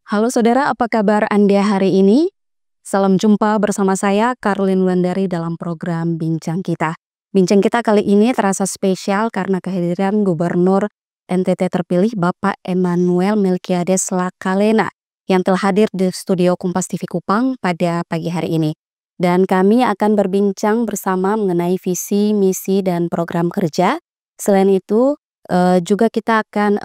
Halo saudara, apa kabar Anda hari ini? Salam jumpa bersama saya, Karolin Wulandari dalam program Bincang Kita. Bincang Kita kali ini terasa spesial karena kehadiran Gubernur NTT terpilih Bapak Emmanuel Melkiades Lakalena yang telah hadir di studio Kompas TV Kupang pada pagi hari ini. Dan kami akan berbincang bersama mengenai visi, misi, dan program kerja. Selain itu, juga kita akan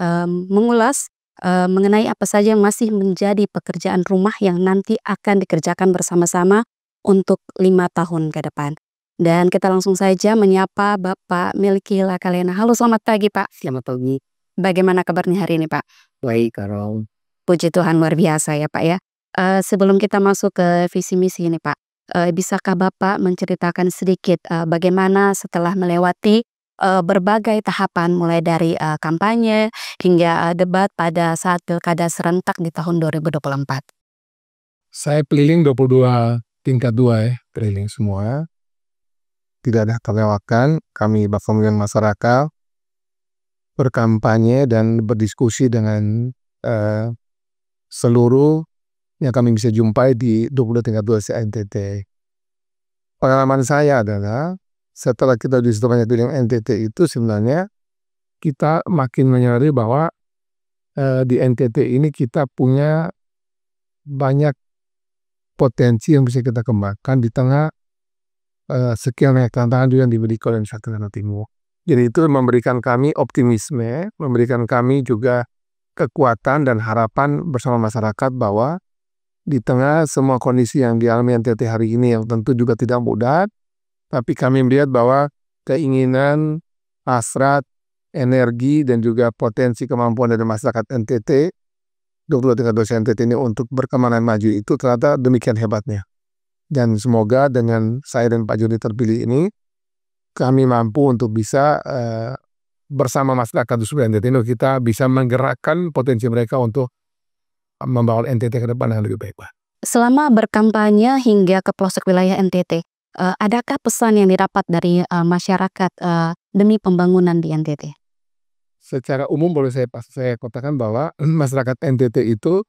mengulas mengenai apa saja yang masih menjadi pekerjaan rumah yang nanti akan dikerjakan bersama-sama untuk 5 tahun ke depan. Dan kita langsung saja menyapa Bapak Melki Lakalena. Halo, selamat pagi Pak. Selamat pagi. Bagaimana kabarnya hari ini Pak? Baik, Karol. Puji Tuhan, luar biasa ya Pak ya. Sebelum kita masuk ke visi misi ini Pak, bisakah Bapak menceritakan sedikit bagaimana setelah melewati berbagai tahapan mulai dari kampanye hingga debat pada saat pilkada serentak di tahun 2024. Saya keliling 22 tingkat 2 ya, keliling semua. Tidak ada terlewatkan, kami berkomunikasi masyarakat, berkampanye dan berdiskusi dengan seluruh yang kami bisa jumpai di 22 tingkat 2 NTT. Pengalaman saya adalah setelah kita disitu banyak dengan NTT itu sebenarnya kita makin menyadari bahwa di NTT ini kita punya banyak potensi yang bisa kita kembangkan di tengah sekian banyak tantangan yang diberikan oleh Nusa Tenggara Timur. Jadi itu memberikan kami optimisme, memberikan kami juga kekuatan dan harapan bersama masyarakat bahwa di tengah semua kondisi yang dialami NTT hari ini yang tentu juga tidak mudah, tapi kami melihat bahwa keinginan, hasrat, energi, dan juga potensi kemampuan dari masyarakat NTT, 22 tingkat 2 NTT ini untuk berkembang dan maju itu ternyata demikian hebatnya. Dan semoga dengan saya dan Pak Joni terpilih ini, kami mampu untuk bisa bersama masyarakat di seluruh NTT ini kita bisa menggerakkan potensi mereka untuk membawa NTT ke depan yang lebih baik, Pak. Selama berkampanye hingga ke pelosok wilayah NTT, adakah pesan yang didapat dari masyarakat demi pembangunan di NTT? Secara umum boleh saya katakan bahwa masyarakat NTT itu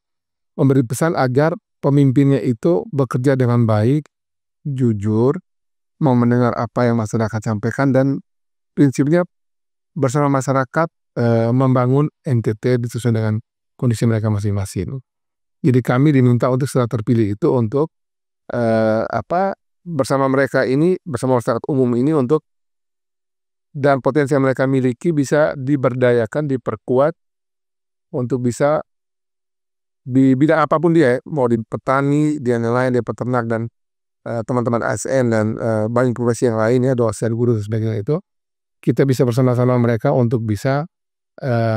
memberi pesan agar pemimpinnya itu bekerja dengan baik, jujur, mau mendengar apa yang masyarakat sampaikan, dan prinsipnya bersama masyarakat membangun NTT sesuai dengan kondisi mereka masing-masing. Jadi kami diminta untuk setelah terpilih itu untuk bersama mereka ini, bersama masyarakat umum ini untuk dan potensi yang mereka miliki bisa diberdayakan, diperkuat untuk bisa di bidang apapun dia, mau di petani, di nelayan, di peternak, dan teman-teman ASN dan banyak profesi yang lain ya, dosen, guru, dan sebagainya itu, kita bisa bersama-sama mereka untuk bisa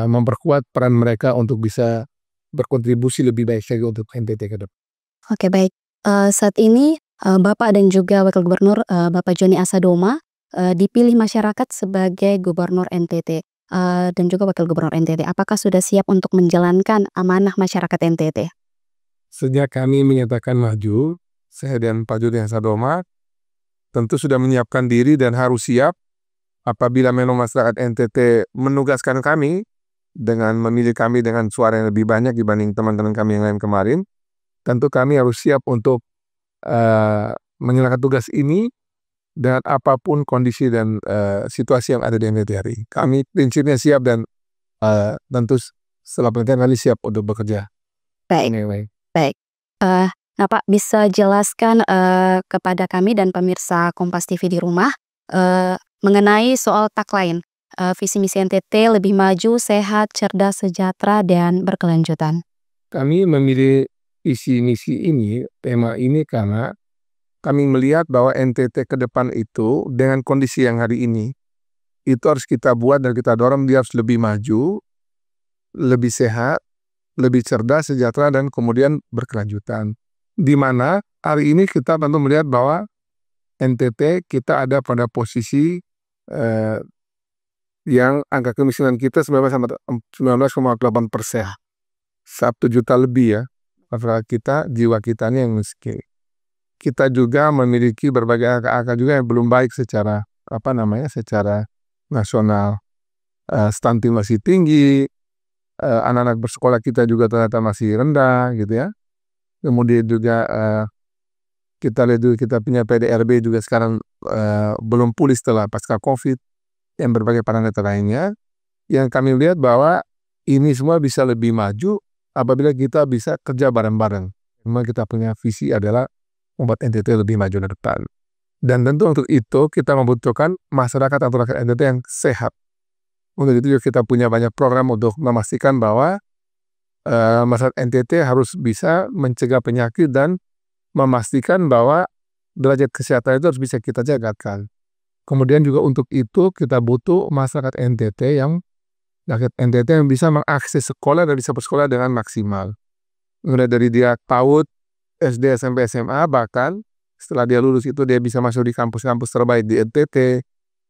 memperkuat peran mereka untuk bisa berkontribusi lebih baik lagi untuk NTT ke depan. Oke, baik. Saat ini Bapak dan juga Wakil Gubernur Bapak Joni Asadoma dipilih masyarakat sebagai Gubernur NTT dan juga Wakil Gubernur NTT. Apakah sudah siap untuk menjalankan amanah masyarakat NTT? Sejak kami menyatakan maju, saya dan Pak Joni Asadoma tentu sudah menyiapkan diri dan harus siap apabila memang masyarakat NTT menugaskan kami dengan memilih kami dengan suara yang lebih banyak dibanding teman-teman kami yang lain kemarin. Tentu kami harus siap untuk menjalankan tugas ini dan apapun kondisi dan situasi yang ada di NTT hari. Kami prinsipnya siap dan tentu setelah penelitian kami siap untuk bekerja. Baik, Anyway. baik. Nah Pak, bisa jelaskan kepada kami dan pemirsa Kompas TV di rumah mengenai soal tagline visi misi NTT lebih maju, sehat, cerdas, sejahtera, dan berkelanjutan. Kami memilih visi misi ini, tema ini karena kami melihat bahwa NTT ke depan itu dengan kondisi yang hari ini itu harus kita buat dan kita dorong dia harus lebih maju, lebih sehat, lebih cerdas, sejahtera, dan kemudian berkelanjutan. Di mana hari ini kita tentu melihat bahwa NTT kita ada pada posisi yang angka kemiskinan kita 19,8%. 1 juta lebih ya, masyarakat kita, jiwa kita ini yang miskin. Kita juga memiliki berbagai angka-angka juga yang belum baik secara secara nasional. Stunting masih tinggi, anak-anak bersekolah kita juga ternyata masih rendah gitu ya. Kemudian juga kita lihat juga kita punya PDRB juga sekarang belum pulih setelah pasca COVID, yang berbagai parameter lainnya, yang kami lihat bahwa ini semua bisa lebih maju apabila kita bisa kerja bareng-bareng. Memang kita punya visi adalah membuat NTT lebih maju ke depan. Dan tentu untuk itu kita membutuhkan masyarakat atau rakyat NTT yang sehat. Untuk itu juga kita punya banyak program untuk memastikan bahwa masyarakat NTT harus bisa mencegah penyakit dan memastikan bahwa derajat kesehatan itu harus bisa kita jagakan. Kemudian juga untuk itu kita butuh masyarakat NTT yang bisa mengakses sekolah dan bisa bersekolah dengan maksimal. Mulai dari dia PAUD, SD, SMP, SMA, bahkan setelah dia lulus itu dia bisa masuk di kampus-kampus terbaik di NTT,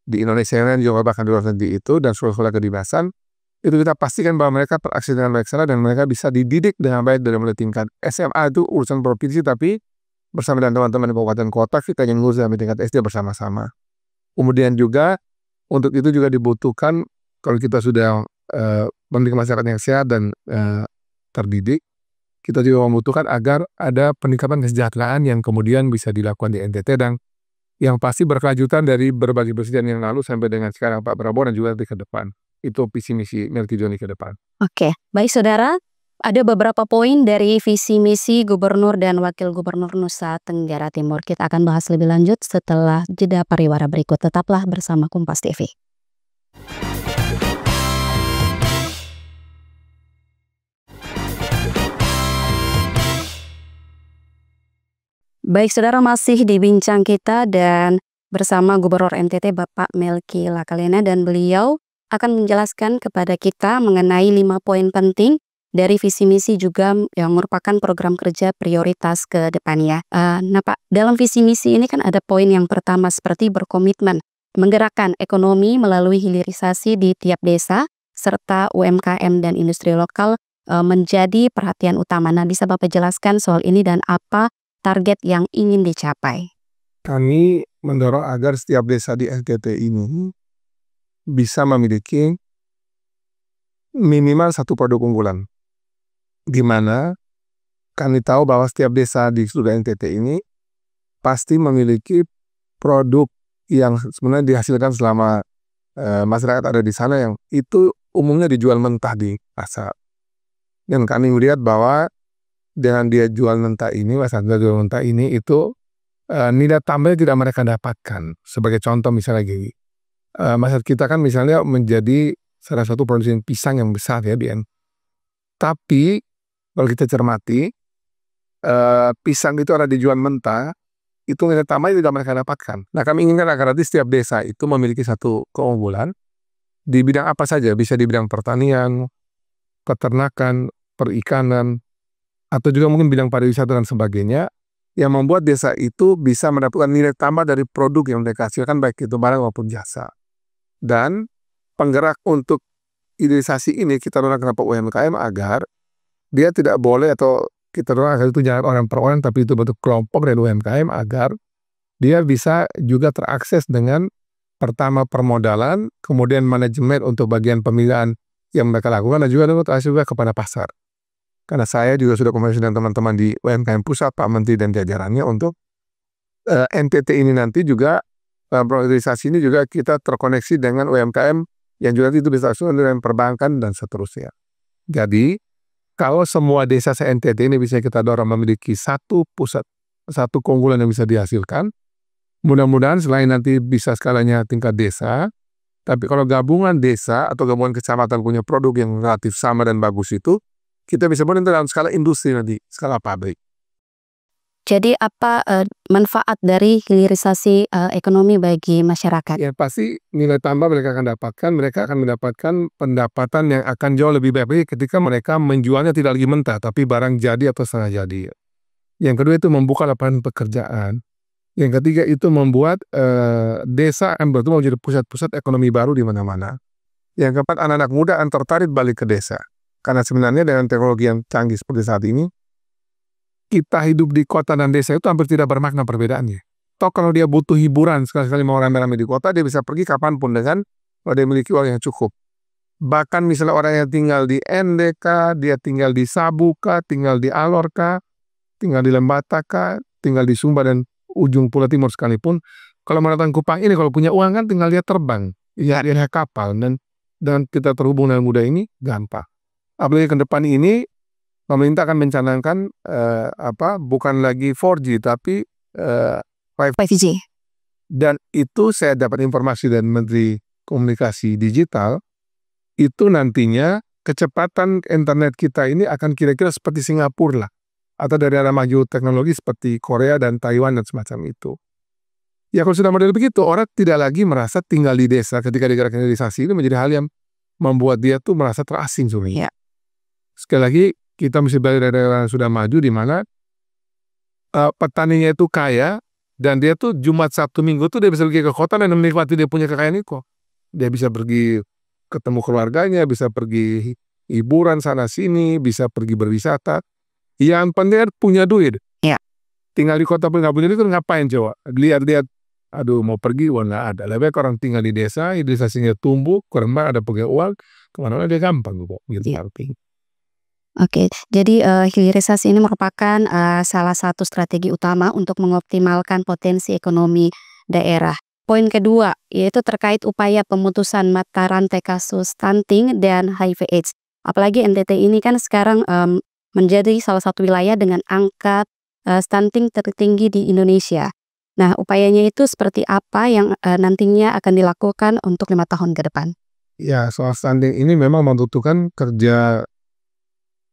di Indonesia dan juga bahkan di luar negeri itu, dan sekolah-sekolah kedinasan. Itu kita pastikan bahwa mereka terakses dengan baik sana dan mereka bisa dididik dengan baik dari mulai tingkat SMA itu urusan provinsi, tapi bersama dengan teman-teman di kabupaten kota kita ingin lulus sampai tingkat SD bersama-sama. Kemudian juga untuk itu juga dibutuhkan kalau kita sudah memiliki masyarakat yang sehat dan terdidik, kita juga membutuhkan agar ada peningkatan kesejahteraan yang kemudian bisa dilakukan di NTT dan yang pasti berkelanjutan dari berbagai presiden yang lalu sampai dengan sekarang Pak Prabowo dan juga nanti ke depan. Itu visi misi Melki Joni ke depan. Oke, baik saudara. Ada beberapa poin dari visi misi Gubernur dan Wakil Gubernur Nusa Tenggara Timur. Kita akan bahas lebih lanjut setelah jeda pariwara berikut. Tetaplah bersama Kompas TV. Baik saudara, masih di bincang kita dan bersama Gubernur NTT Bapak Melki Lakalena, dan beliau akan menjelaskan kepada kita mengenai 5 poin penting dari visi misi juga yang merupakan program kerja prioritas ke depannya. Nah Pak, dalam visi misi ini kan ada poin yang pertama seperti berkomitmen menggerakkan ekonomi melalui hilirisasi di tiap desa serta UMKM dan industri lokal menjadi perhatian utama. Nah, bisa Bapak jelaskan soal ini dan apa target yang ingin dicapai? Kami mendorong agar setiap desa di NTT ini bisa memiliki minimal satu produk unggulan, di mana kami tahu bahwa setiap desa di seluruh NTT ini pasti memiliki produk yang sebenarnya dihasilkan selama masyarakat ada di sana yang itu umumnya dijual mentah di pasar. Dan kami melihat bahwa dengan dia jual mentah ini, masyarakat jual mentah ini itu nilai tambah tidak mereka dapatkan. Sebagai contoh misalnya gini, masyarakat kita kan misalnya menjadi salah satu produsen pisang yang besar ya BN. Tapi kalau kita cermati, pisang itu ada dijual mentah, itu nilai tambah tidak mereka dapatkan. Nah, kami inginkan agar nanti setiap desa itu memiliki satu keunggulan di bidang apa saja, bisa di bidang pertanian, peternakan, perikanan, atau juga mungkin bidang pariwisata dan sebagainya, yang membuat desa itu bisa mendapatkan nilai tambah dari produk yang mereka hasilkan, baik itu barang maupun jasa. Dan penggerak untuk hilirisasi ini kita dorong kenapa UMKM agar dia tidak boleh, atau kita dorong agar itu jangan orang per orang, tapi itu bentuk kelompok dari UMKM agar dia bisa juga terakses dengan pertama permodalan, kemudian manajemen untuk bagian pemilihan yang mereka lakukan, dan juga terakses juga kepada pasar. Karena saya juga sudah komunikasi dengan teman-teman di UMKM Pusat, Pak Menteri dan jajarannya untuk NTT ini nanti juga priorisasi ini juga kita terkoneksi dengan UMKM yang juga itu bisa dengan perbankan dan seterusnya. Jadi kalau semua desa se-NTT ini bisa kita dorong memiliki satu pusat, satu keunggulan yang bisa dihasilkan, mudah-mudahan selain nanti bisa skalanya tingkat desa, tapi kalau gabungan desa atau gabungan kecamatan punya produk yang relatif sama dan bagus itu, kita bisa buat dalam skala industri nanti, skala pabrik. Jadi apa manfaat dari hilirisasi ekonomi bagi masyarakat? Ya pasti nilai tambah mereka akan mendapatkan pendapatan yang akan jauh lebih baik ketika mereka menjualnya tidak lagi mentah, tapi barang jadi atau setengah jadi. Yang kedua itu membuka lapangan pekerjaan. Yang ketiga itu membuat desa akan bertumbuh menjadi pusat-pusat ekonomi baru di mana-mana. Yang keempat, anak-anak muda akan tertarik balik ke desa. Karena sebenarnya dengan teknologi yang canggih seperti saat ini, kita hidup di kota dan desa itu hampir tidak bermakna perbedaannya. Toh kalau dia butuh hiburan sekali-sekali mau rame-rame di kota, dia bisa pergi kapanpun dengan kalau dia memiliki uang yang cukup. Bahkan misalnya orang yang tinggal di NDK, dia tinggal di Sabuka, tinggal di Alorka, tinggal di Lembataka, tinggal di Sumba dan ujung Pulau Timur sekalipun, kalau mau datang Kupang ini kalau punya uang kan tinggal dia terbang, ya dia naik kapal dan kita terhubung dengan mudah ini gampang. Apalagi ke depan ini pemerintah akan mencanangkan bukan lagi 4G tapi 5G. Dan itu saya dapat informasi dari Menteri Komunikasi Digital, itu nantinya kecepatan internet kita ini akan kira-kira seperti Singapura lah, atau dari arah maju teknologi seperti Korea dan Taiwan dan semacam itu. Ya kalau sudah model begitu, orang tidak lagi merasa tinggal di desa ketika digerakkan hilirisasi itu menjadi hal yang membuat dia tuh merasa terasing sebenarnya. Ya. Sekali lagi kita mesti belajar dari daerah yang sudah maju di mana petaninya itu kaya dan dia tuh Jumat Sabtu Minggu tuh dia bisa pergi ke kota dan menikmati dia punya kekayaan itu. Dia bisa pergi ketemu keluarganya, bisa pergi hiburan sana sini, bisa pergi berwisata. Yang penting punya duit. Ya. Tinggal di kota pun nggak punya duit kan ngapain coba? Lihat-lihat, aduh mau pergi, wah nggak ada. Lebih baik orang tinggal di desa, hilirisasinya tumbuh, kurang ada punya uang, kemana-mana dia gampang kok. Gitu. Ya. Oke, jadi hilirisasi ini merupakan salah satu strategi utama untuk mengoptimalkan potensi ekonomi daerah. Poin kedua, yaitu terkait upaya pemutusan mata rantai kasus stunting dan HIV/AIDS. Apalagi NTT ini kan sekarang menjadi salah satu wilayah dengan angka stunting tertinggi di Indonesia. Nah, upayanya itu seperti apa yang nantinya akan dilakukan untuk 5 tahun ke depan? Ya, soal stunting ini memang membutuhkan kerja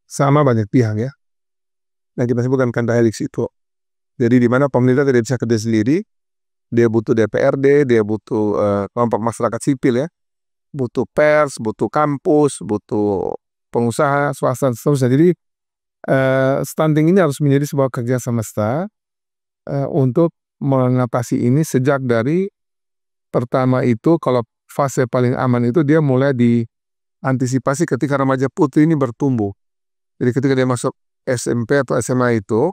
sama banyak pihak ya. Nah, kita sebutkan kanta helix itu. Jadi di mana pemerintah tidak bisa kerja sendiri, dia butuh DPRD, dia butuh kelompok masyarakat sipil ya, butuh pers, butuh kampus, butuh pengusaha, swasta, seterusnya. Jadi stunting ini harus menjadi sebuah kerja semesta untuk mengatasi ini sejak dari pertama itu kalau fase paling aman itu dia mulai diantisipasi ketika remaja putri ini bertumbuh. Jadi ketika dia masuk SMP atau SMA itu,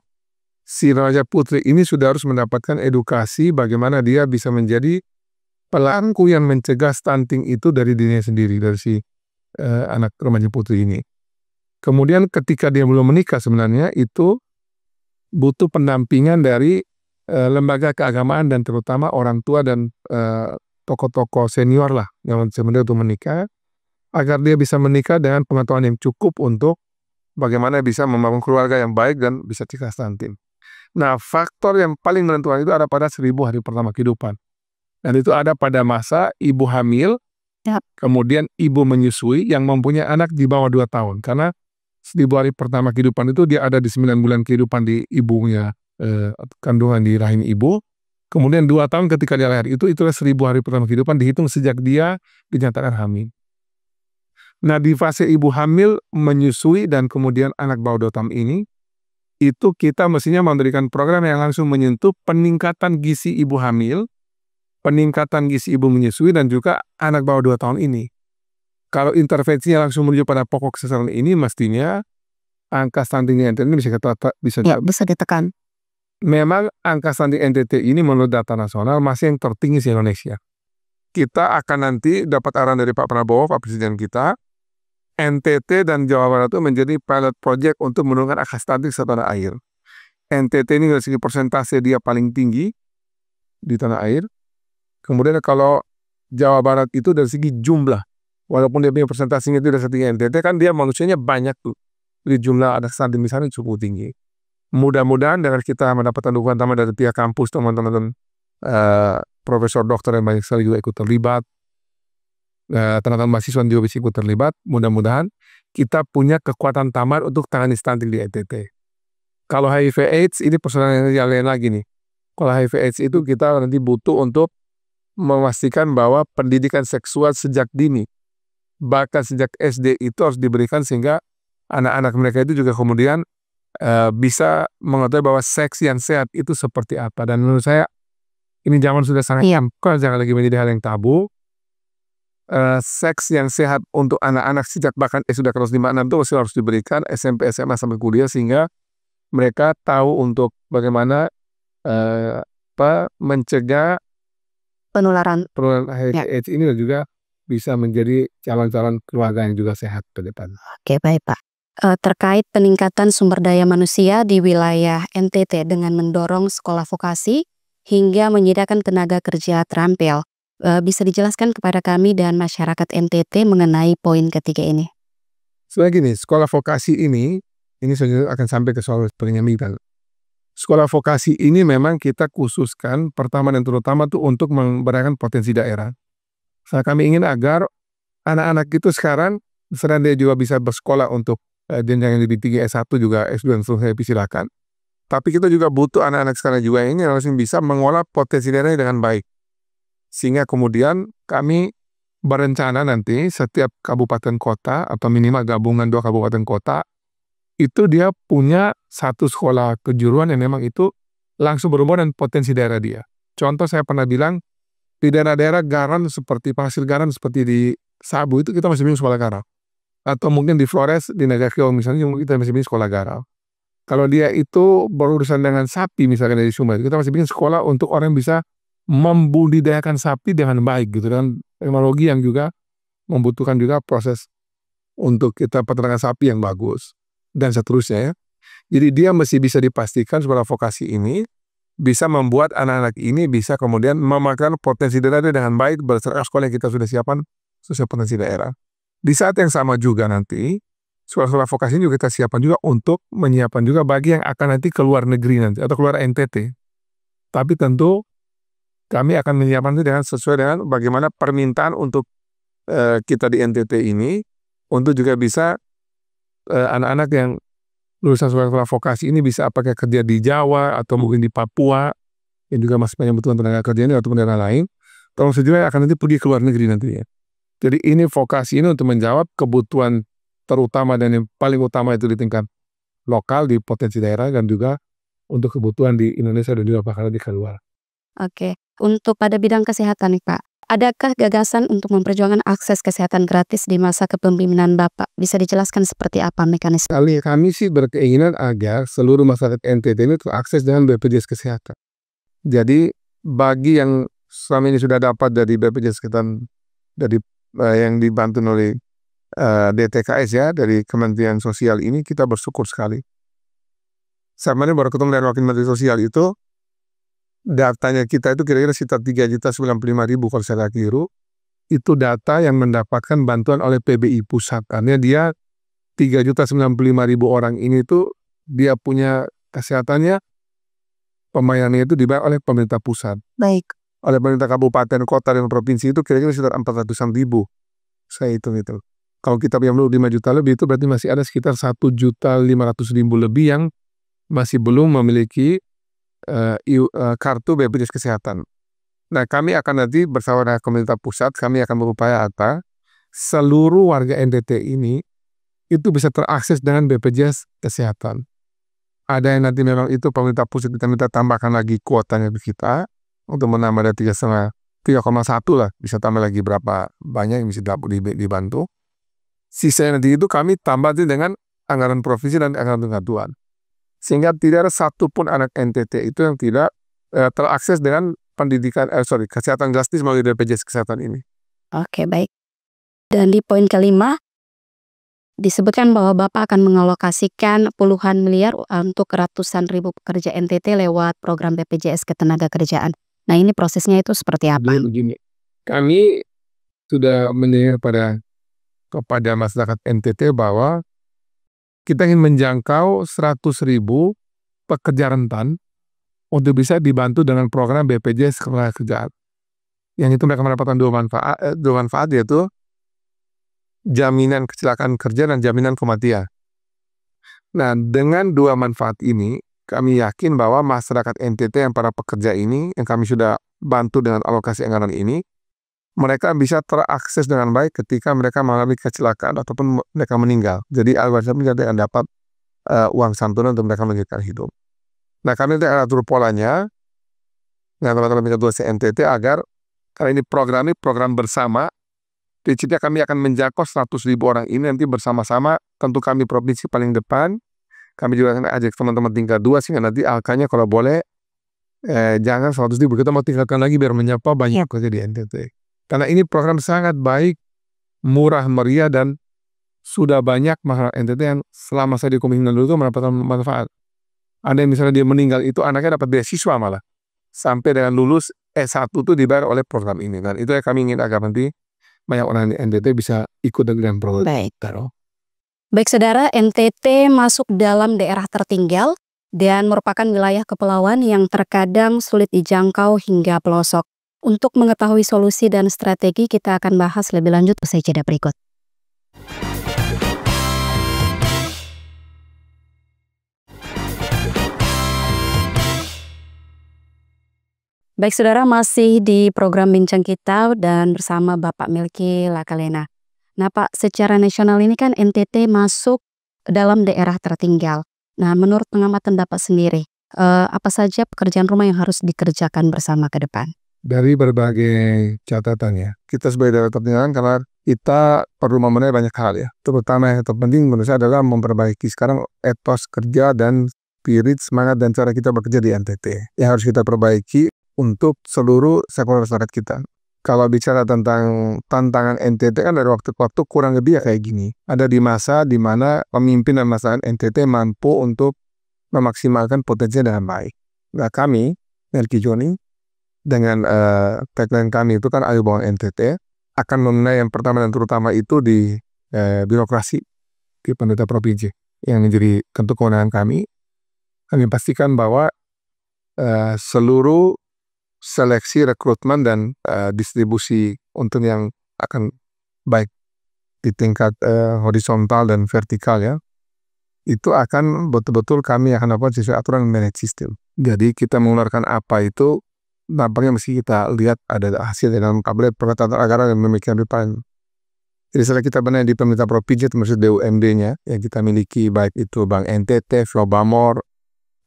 si remaja putri ini sudah harus mendapatkan edukasi bagaimana dia bisa menjadi pelaku yang mencegah stunting itu dari dirinya sendiri, dari si anak remaja putri ini. Kemudian ketika dia belum menikah sebenarnya itu butuh pendampingan dari lembaga keagamaan dan terutama orang tua dan tokoh-tokoh senior lah yang sebenarnya untuk menikah, agar dia bisa menikah dengan pengetahuan yang cukup untuk bagaimana bisa membangun keluarga yang baik dan bisa cegah stunting. Nah, faktor yang paling menentukan itu ada pada 1000 hari pertama kehidupan. Dan itu ada pada masa ibu hamil, kemudian ibu menyusui yang mempunyai anak di bawah 2 tahun. Karena 1000 hari pertama kehidupan itu dia ada di 9 bulan kehidupan di ibunya, kandungan di rahim ibu. Kemudian 2 tahun ketika dia lahir itulah 1000 hari pertama kehidupan dihitung sejak dia dinyatakan hamil. Nah, di fase ibu hamil, menyusui, dan kemudian anak bawah 2 tahun ini, itu kita mestinya memberikan program yang langsung menyentuh peningkatan gizi ibu hamil, peningkatan gizi ibu menyusui, dan juga anak bawah 2 tahun ini. Kalau intervensinya langsung menuju pada pokok sasaran ini, mestinya angka stuntingnya NTT ini bisa ditekan. Memang angka stunting NTT ini menurut data nasional masih yang tertinggi di Indonesia. Kita akan nanti dapat arahan dari Pak Prabowo, Pak Presiden kita, NTT dan Jawa Barat itu menjadi pilot project untuk menurunkan angka stunting setanah air. NTT ini dari segi persentase dia paling tinggi di tanah air. Kemudian kalau Jawa Barat itu dari segi jumlah, walaupun dia punya persentasenya tidak setinggi NTT, kan dia manusianya banyak tuh. Jadi jumlah anak stunting di sana cukup tinggi. Mudah-mudahan dengan kita mendapatkan dukungan tambahan dari pihak kampus, teman-teman profesor dokter yang banyak sekali juga ikut terlibat, teman-teman mahasiswa juga bisa ikut terlibat. Mudah-mudahan kita punya kekuatan tambahan untuk tangani stunting di NTT. Kalau HIV/AIDS ini persoalan yang lain lagi nih. Kalau HIV/AIDS itu kita nanti butuh untuk memastikan bahwa pendidikan seksual sejak dini, bahkan sejak SD itu harus diberikan sehingga anak-anak mereka itu juga kemudian bisa mengetahui bahwa seks yang sehat itu seperti apa. Dan menurut saya ini zaman sudah sangat jangan lagi menjadi hal yang tabu. Seks yang sehat untuk anak-anak sejak bahkan sudah kelas 5-6 itu harus diberikan SMP, SMA sampai kuliah sehingga mereka tahu untuk bagaimana mencegah penularan HIV/AIDS ini dan juga bisa menjadi calon-calon keluarga yang juga sehat ke depan. Oke, baik Pak. Terkait peningkatan sumber daya manusia di wilayah NTT dengan mendorong sekolah vokasi hingga menyediakan tenaga kerja terampil, bisa dijelaskan kepada kami dan masyarakat NTT mengenai poin ketiga ini? Sebenarnya gini, sekolah vokasi ini sebenarnya akan sampai ke soal penyambitan. Sekolah vokasi ini memang kita khususkan pertama dan terutama tuh untuk memberdayakan potensi daerah. Kami ingin agar anak-anak itu sekarang selain dia juga bisa bersekolah untuk jenjang yang lebih tinggi S1 juga S2 dan seterusnya silakan. Tapi kita juga butuh anak-anak sekarang juga ini harus bisa mengolah potensi daerahnya dengan baik. Sehingga kemudian kami berencana nanti setiap kabupaten kota atau minimal gabungan 2 kabupaten kota itu dia punya satu sekolah kejuruan yang memang itu langsung berhubungan dengan potensi daerah dia. Contoh saya pernah bilang di daerah-daerah garam seperti penghasil garam seperti di Sabu itu kita masih bingung sekolah garam. Atau mungkin di Flores, di Nagakeo misalnya kita masih bingung sekolah garam. Kalau dia itu berurusan dengan sapi misalkan dari Sumba, kita masih bikin sekolah untuk orang yang bisa membudidayakan sapi dengan baik gitu, dengan teknologi yang juga membutuhkan juga proses untuk kita peternakan sapi yang bagus dan seterusnya ya. Jadi dia mesti bisa dipastikan sekolah vokasi ini bisa membuat anak-anak ini bisa kemudian memakan potensi daerah dengan baik berdasarkan sekolah yang kita sudah siapkan sesuai potensi daerah. Di saat yang sama juga nanti sekolah-sekolah vokasi ini juga kita siapkan juga untuk menyiapkan juga bagi yang akan nanti keluar negeri nanti atau keluar NTT. Tapi tentu kami akan menyiapkan itu dengan sesuai dengan bagaimana permintaan untuk kita di NTT ini untuk juga bisa anak-anak yang lulusan sekolah vokasi ini bisa apakah kerja di Jawa atau mungkin di Papua yang juga masih banyak butuhan tenaga kerja ini atau daerah lain. Termasuk juga akan nanti pergi ke luar negeri nantinya. Jadi ini vokasi ini untuk menjawab kebutuhan terutama dan yang paling utama itu di tingkat lokal di potensi daerah dan juga untuk kebutuhan di Indonesia dan juga bahkan di keluar. Oke, untuk pada bidang kesehatan nih Pak, adakah gagasan untuk memperjuangkan akses kesehatan gratis di masa kepemimpinan Bapak? Bisa dijelaskan seperti apa mekanisme? Kami sih berkeinginan agar seluruh masyarakat NTT ini terakses dengan BPJS Kesehatan. Jadi bagi yang selama ini sudah dapat dari BPJS Kesehatan dari yang dibantu oleh DTKS ya, dari Kementerian Sosial ini kita bersyukur sekali. Sama ini baru ketemu dengan Wakil Menteri Sosial itu, datanya kita itu kira-kira sekitar 3.095.000 kalau saya keliru, itu data yang mendapatkan bantuan oleh PBI pusat. Artinya dia 3.095.000 orang ini tuh dia punya kesehatannya, pembayarannya itu dibayar oleh pemerintah pusat. Baik. Oleh pemerintah kabupaten, kota, dan provinsi itu kira-kira sekitar 400-an ribu. Saya hitung itu. Kalau kita punya 5 juta lebih itu berarti masih ada sekitar 1.500.000 lebih yang masih belum memiliki kartu BPJS Kesehatan. Nah, kami akan nanti bersama dengan pemerintah pusat, kami akan berupaya agar seluruh warga NTT ini itu bisa terakses dengan BPJS Kesehatan. Ada yang nanti memang itu pemerintah pusat kita minta tambahkan lagi kuotanya ke kita untuk menambah dari 3,1 lah, bisa tambah lagi berapa banyak yang bisa dibantu. Sisanya nanti itu kami tambah dengan anggaran provinsi dan anggaran kesatuan. Sehingga tidak ada satupun anak NTT itu yang tidak terakses dengan kesehatan gratis melalui BPJS Kesehatan ini. Oke, baik. Dan di poin kelima, disebutkan bahwa Bapak akan mengalokasikan puluhan miliar untuk ratusan ribu pekerja NTT lewat program BPJS Ketenagakerjaan. Nah, ini prosesnya itu seperti apa? Begini, kami sudah mendengar kepada masyarakat NTT bahwa kita ingin menjangkau 100.000 pekerja rentan untuk bisa dibantu dengan program BPJS Ketenagakerjaan. Yang itu mereka mendapatkan dua manfaat yaitu jaminan kecelakaan kerja dan jaminan kematian. Nah, dengan dua manfaat ini, kami yakin bahwa masyarakat NTT yang para pekerja ini, yang kami sudah bantu dengan alokasi anggaran ini, mereka bisa terakses dengan baik ketika mereka mengalami kecelakaan ataupun mereka meninggal. Jadi mereka akan dapat uang santunan untuk mereka melanjutkan hidup. Nah, kami nanti akan atur polanya dengan teman-teman Mitra NTT agar karena ini program bersama, prinsipnya kami akan menjangkau 100.000 orang ini nanti bersama-sama. Tentu kami provinsi paling depan, kami juga akan ajak teman-teman tingkat 2 sehingga nanti angkanya kalau boleh jangan 100.000, kita mau tingkatkan lagi biar menyapa banyak kerja di NTT. Karena ini program sangat baik, murah meriah, dan sudah banyak masyarakat NTT yang selama saya di Komisi 6 dulu itu mendapatkan manfaat. Ada yang misalnya dia meninggal itu anaknya dapat beasiswa malah. Sampai dengan lulus S1 itu dibayar oleh program ini. Dan itu yang kami ingin agar nanti banyak orang di NTT bisa ikut dengan program. Baik. Baik saudara, NTT masuk dalam daerah tertinggal dan merupakan wilayah kepulauan yang terkadang sulit dijangkau hingga pelosok. Untuk mengetahui solusi dan strategi kita akan bahas lebih lanjut usai jeda berikut. Baik saudara, masih di program Bincang Kita dan bersama Bapak Melki Lakalena. Nah Pak, secara nasional ini kan NTT masuk dalam daerah tertinggal. Nah menurut pengamatan Bapak sendiri, apa saja pekerjaan rumah yang harus dikerjakan bersama ke depan? Dari berbagai catatan ya, kita sebagai daerah tertinggal karena kita perlu memenuhi banyak hal ya. Terutama yang terpenting menurut saya adalah memperbaiki sekarang etos kerja dan spirit, semangat, dan cara kita bekerja di NTT. Yang harus kita perbaiki untuk seluruh sektor masyarakat kita. Kalau bicara tentang tantangan NTT kan dari waktu ke waktu kurang lebih ya kayak gini. Ada di masa di mana pemimpin dan masyarakat NTT mampu untuk memaksimalkan potensinya dengan baik. Nah kami, Melki Joni, dengan tagline kami itu kan ayo bangun NTT, akan membenahi yang pertama dan terutama itu di birokrasi di pemerintah provinsi yang menjadi tentu kewenangan kami. Kami pastikan bahwa seluruh seleksi rekrutmen dan distribusi untuk yang akan baik di tingkat horizontal dan vertikal ya, itu akan betul-betul kami akan lakukan sesuai aturan manage system. Jadi kita mengeluarkan apa itu nampaknya mesti kita lihat ada hasil dalam kabinet perkataan anggaran yang demikian rupanya. Jadi setelah kita benahi di pemerintah provinsi termasuk DUMD-nya yang kita miliki baik itu Bank NTT, Flobamor,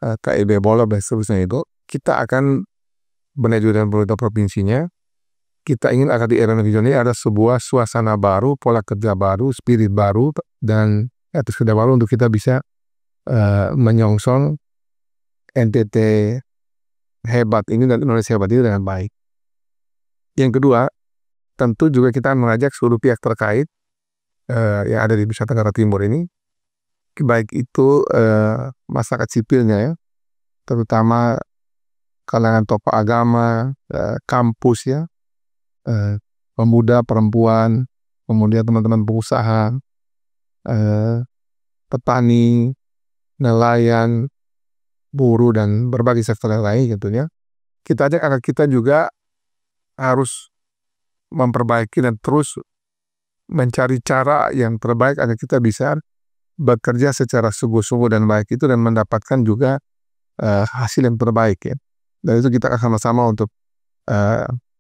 KIB Bulog dan seterusnya itu, kita akan benahi juga dengan pemerintah provinsinya. Kita ingin agar di era nasional ini ada sebuah suasana baru, pola kerja baru, spirit baru, dan etos kerja baru untuk kita bisa menyongsong NTT hebat ini dan Indonesia hebat ini dengan baik. Yang kedua, tentu juga kita mengajak seluruh pihak terkait yang ada di Nusa Tenggara Timur ini, baik itu masyarakat sipilnya ya, terutama kalangan tokoh agama, kampus ya, pemuda, perempuan, kemudian teman-teman pengusaha, petani, nelayan, buruh, dan berbagai sektor yang lain tentunya. Kita ajak agar kita juga harus memperbaiki dan terus mencari cara yang terbaik agar kita bisa bekerja secara sungguh-sungguh dan baik itu dan mendapatkan juga hasil yang terbaik ya. Dan itu kita akan sama-sama untuk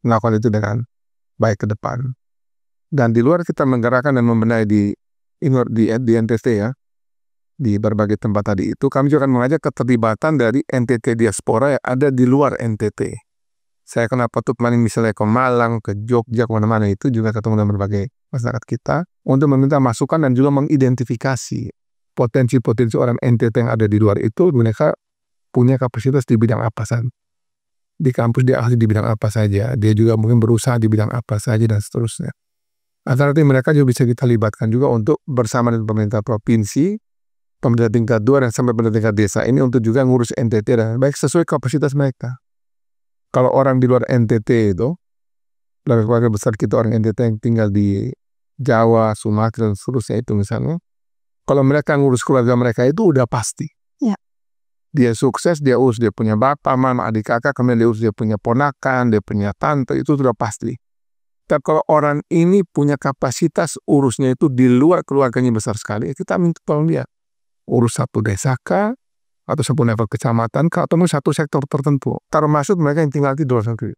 melakukan itu dengan baik ke depan. Dan di luar kita menggerakkan dan membenahi di NTT ya, di berbagai tempat tadi itu, kami juga akan mengajak keterlibatan dari NTT diaspora yang ada di luar NTT. Saya kenapa tuh kemarin misalnya ke Malang, ke Jogja, kemana-mana itu juga ketemu dengan berbagai masyarakat kita untuk meminta masukan dan juga mengidentifikasi potensi-potensi orang NTT yang ada di luar itu, mereka punya kapasitas di bidang apa saja. Di kampus dia ahli di bidang apa saja, dia juga mungkin berusaha di bidang apa saja dan seterusnya. Nanti mereka juga bisa kita libatkan juga untuk bersama dengan pemerintah provinsi, pemerintah tingkat 2 dan sampai pemerintah tingkat desa ini untuk juga ngurus NTT dan baik sesuai kapasitas mereka. Kalau orang di luar NTT itu, keluarga besar kita orang NTT yang tinggal di Jawa, Sumatera dan seterusnya itu misalnya, kalau mereka ngurus keluarga mereka itu udah pasti. Ya. Dia sukses, dia urus dia punya bapak, mama, adik kakak, kemudian dia urus dia punya ponakan, dia punya tante, itu sudah pasti. Tapi kalau orang ini punya kapasitas urusnya itu di luar keluarganya besar sekali, kita minta tolong dia urus satu desa kah, atau satu level kecamatan kah, atau satu sektor tertentu, termasuk mereka yang tinggal di luar negeri.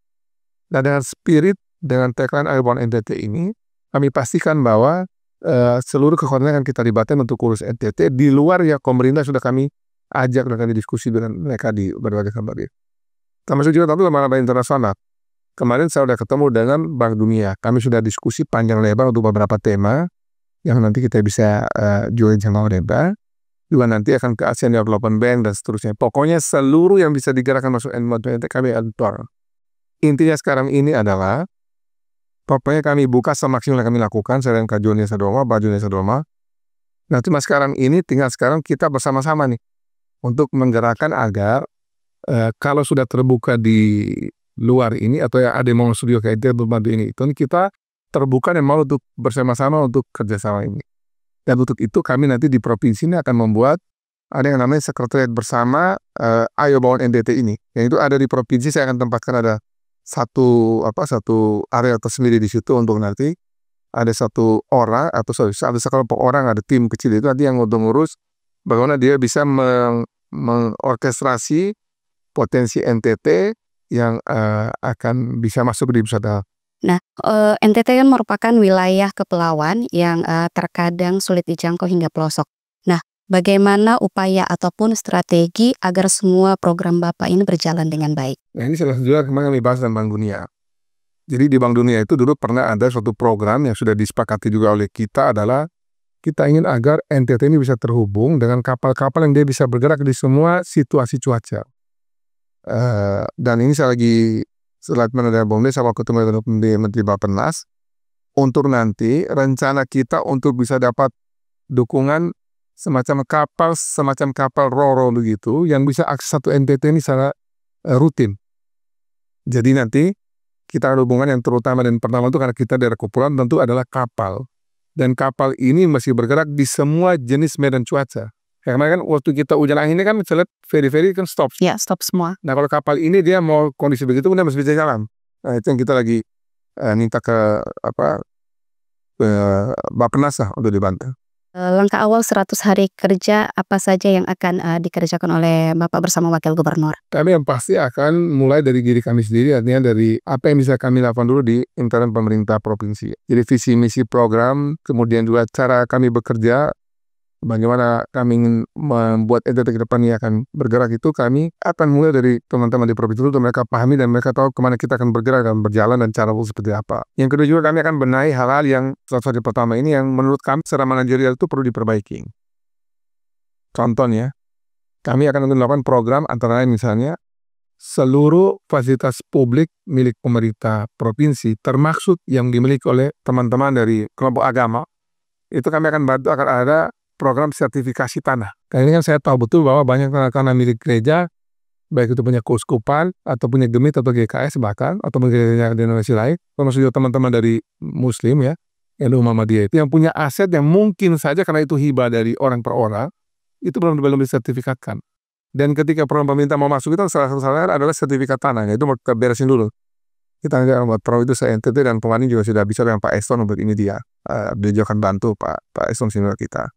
Dan dengan spirit, dengan tagline Airborne NTT ini, kami pastikan bahwa seluruh kekuatan yang kita libatkan untuk urus NTT di luar ya pemerintah sudah kami ajak dan kami diskusi dengan mereka di berbagai tempat. Termasuk juga tapi lembaga internasional. Kemarin saya sudah ketemu dengan Bank Dunia. Kami sudah diskusi panjang lebar untuk beberapa tema yang nanti kita bisa join sama lebar. Juga nanti akan ke ASEAN Development Bank dan seterusnya. Pokoknya seluruh yang bisa digerakkan masuk NTT kami atur. Intinya sekarang ini adalah Pokoknya kami buka semaksimal yang kami lakukan, saya dan Kak Joni Sadoma, Pak Joni Sadoma. Nah, cuma sekarang ini tinggal sekarang kita bersama-sama nih untuk menggerakkan agar kalau sudah terbuka di luar ini atau ya ada yang mau studio kayak itu membantu ini itu kita terbuka dan mau untuk bersama-sama untuk kerjasama ini. Dan untuk itu kami nanti di provinsi ini akan membuat ada yang namanya sekretariat bersama Ayo Bangun NTT ini. Yang itu ada di provinsi, saya akan tempatkan ada satu area tersendiri di situ untuk nanti ada satu orang atau ada sekelompok orang, ada tim kecil itu nanti yang untuk ngurus bagaimana dia bisa mengorkestrasi potensi NTT yang akan bisa masuk di wisata. Nah, NTT kan merupakan wilayah kepulauan yang terkadang sulit dijangkau hingga pelosok. Nah, bagaimana upaya ataupun strategi agar semua program Bapak ini berjalan dengan baik? Nah, ini salah satu juga kemarin kami bahas dengan Bank Dunia. Jadi di Bank Dunia itu dulu pernah ada suatu program yang sudah disepakati juga oleh kita adalah kita ingin agar NTT ini bisa terhubung dengan kapal-kapal yang dia bisa bergerak di semua situasi cuaca. Dan ini saya lagi setelah mendadak Bumdes sama ketemu dengan Menteri Bappenas untuk nanti rencana kita untuk bisa dapat dukungan semacam kapal ro-ro begitu yang bisa akses satu NTT ini secara rutin. Jadi nanti kita ada hubungan yang terutama dan pertama itu karena kita daerah kepulauan tentu adalah kapal. Dan kapal ini masih bergerak di semua jenis medan cuaca. Karena kan waktu kita hujan angin ini kan saya lihat feri-feri kan stop. Ya, stop semua. Nah kalau kapal ini dia mau kondisi begitu dia masih bisa jalan. Nah itu yang kita lagi minta ke Bappenas lah untuk dibantu. Langkah awal 100 hari kerja apa saja yang akan dikerjakan oleh Bapak bersama Wakil Gubernur? Kami yang pasti akan mulai dari diri kami sendiri, artinya dari apa yang bisa kami lakukan dulu di internal pemerintah provinsi. Jadi visi misi program, kemudian juga cara kami bekerja, bagaimana kami ingin membuat NTT ke depan ini akan bergerak itu kami akan mulai dari teman-teman di provinsi itu untuk mereka pahami dan mereka tahu kemana kita akan bergerak dan berjalan dan cara seperti apa. Yang kedua juga kami akan benahi hal-hal yang salah pertama ini yang menurut kami secara manajerial itu perlu diperbaiki. Contohnya, kami akan melakukan program antara lain misalnya seluruh fasilitas publik milik pemerintah provinsi termasuk yang dimiliki oleh teman-teman dari kelompok agama itu kami akan bantu agar ada program sertifikasi tanah. Karena ini kan saya tahu betul bahwa banyak tanah milik gereja, baik itu punya keuskupan, atau punya gemit, atau GKS bahkan, atau gereja denominasi lain, termasuk juga teman-teman dari Muslim ya, NU Muhammadiyah itu yang punya aset yang mungkin saja karena itu hibah dari orang per orang, itu belum disertifikatkan. Dan ketika program pemerintah mau masuk itu salah satu adalah sertifikat tanah, itu mau kita beresin dulu. Kita nanti buat pro itu NTT dan kemarin juga sudah bicara dengan Pak Eston untuk ini dia. Beliau akan bantu Pak Eston senior kita.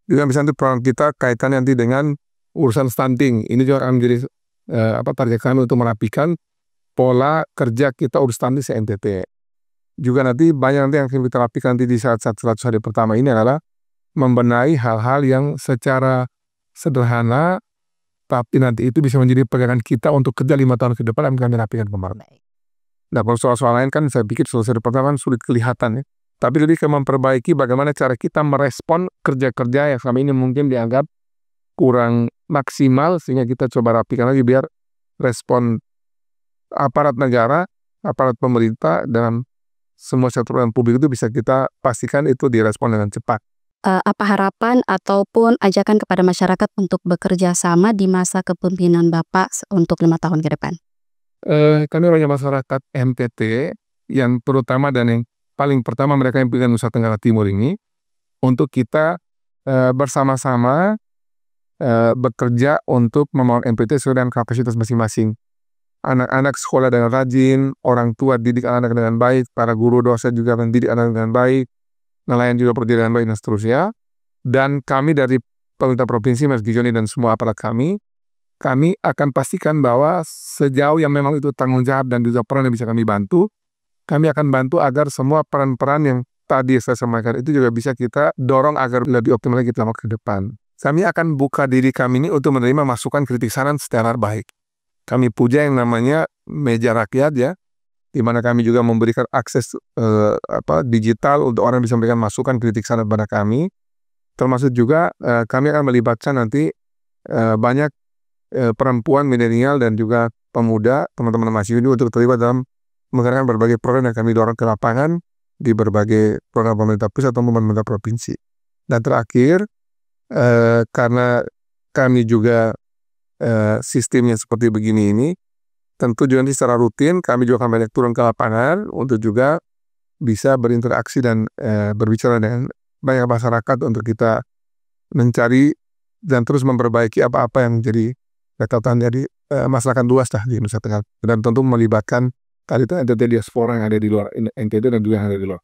Juga bisa nanti program kita kaitannya nanti dengan urusan stunting. Ini juga akan menjadi target kami untuk merapikan pola kerja kita urus stunting se-NTT. Juga nanti banyak nanti yang akan kita rapikan nanti di saat 100 hari pertama ini adalah membenahi hal-hal yang secara sederhana tapi nanti itu bisa menjadi pegangan kita untuk kerja 5 tahun ke depan yang kami rapikan kemarin. Nah kalau soal-soal lain kan saya pikir selesai pertama kan sulit kelihatan ya. Tapi lebih ke memperbaiki bagaimana cara kita merespon kerja-kerja yang selama ini mungkin dianggap kurang maksimal sehingga kita coba rapikan lagi biar respon aparat negara, aparat pemerintah dan semua sektor publik itu bisa kita pastikan itu direspon dengan cepat. Apa harapan ataupun ajakan kepada masyarakat untuk bekerja sama di masa kepemimpinan Bapak untuk 5 tahun ke depan? Kami banyak masyarakat NTT yang terutama dan yang paling pertama mereka yang punya Nusa Tenggara Timur ini untuk kita bersama-sama bekerja untuk membangun NTT sesuai dengan kapasitas masing-masing. Anak-anak sekolah dengan rajin, orang tua didik anak dengan baik, para guru dosen juga mendidik anak dengan baik, nelayan juga bekerja dengan baik dan seterusnya. Dan kami dari pemerintah provinsi, Mas Gijoni dan semua aparat kami akan pastikan bahwa sejauh yang memang itu tanggung jawab dan juga peran yang bisa kami bantu, kami akan bantu agar semua peran-peran yang tadi saya sampaikan itu juga bisa kita dorong agar lebih optimal kita ke depan. Kami akan buka diri kami ini untuk menerima masukan kritik saran secara baik. Kami puja yang namanya meja rakyat ya, di mana kami juga memberikan akses digital untuk orang bisa memberikan masukan kritik saran kepada kami. Termasuk juga kami akan melibatkan nanti banyak perempuan milenial dan juga pemuda teman-teman mahasiswa ini untuk terlibat dalam menggerakkan berbagai program yang kami dorong ke lapangan di berbagai program pemerintah pusat atau pemerintah provinsi. Dan terakhir, karena kami juga sistemnya seperti begini ini, tentu juga nanti secara rutin kami juga akan banyak turun ke lapangan untuk juga bisa berinteraksi dan berbicara dengan banyak masyarakat untuk kita mencari dan terus memperbaiki apa-apa yang jadi catatan dari masyarakat luas di Nusa Tenggara, dan tentu melibatkan tadi itu NTT diaspora yang ada di luar NTT dan juga yang ada di luar.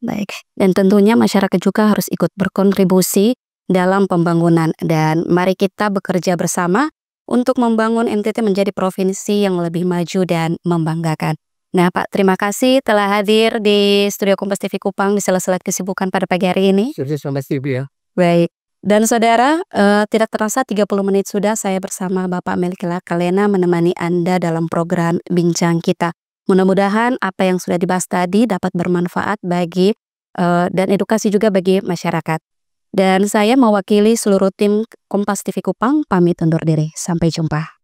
Baik, dan tentunya masyarakat juga harus ikut berkontribusi dalam pembangunan, dan mari kita bekerja bersama untuk membangun NTT menjadi provinsi yang lebih maju dan membanggakan. Nah Pak, terima kasih telah hadir di Studio Kompas TV Kupang di sela-sela kesibukan pada pagi hari ini. Sukses Kompas TV ya. Baik, dan saudara, tidak terasa 30 menit sudah saya bersama Bapak Melki Lakalena menemani Anda dalam program Bincang Kita. Mudah-mudahan apa yang sudah dibahas tadi dapat bermanfaat bagi dan edukasi juga bagi masyarakat. Dan saya mewakili seluruh tim Kompas TV Kupang pamit undur diri. Sampai jumpa.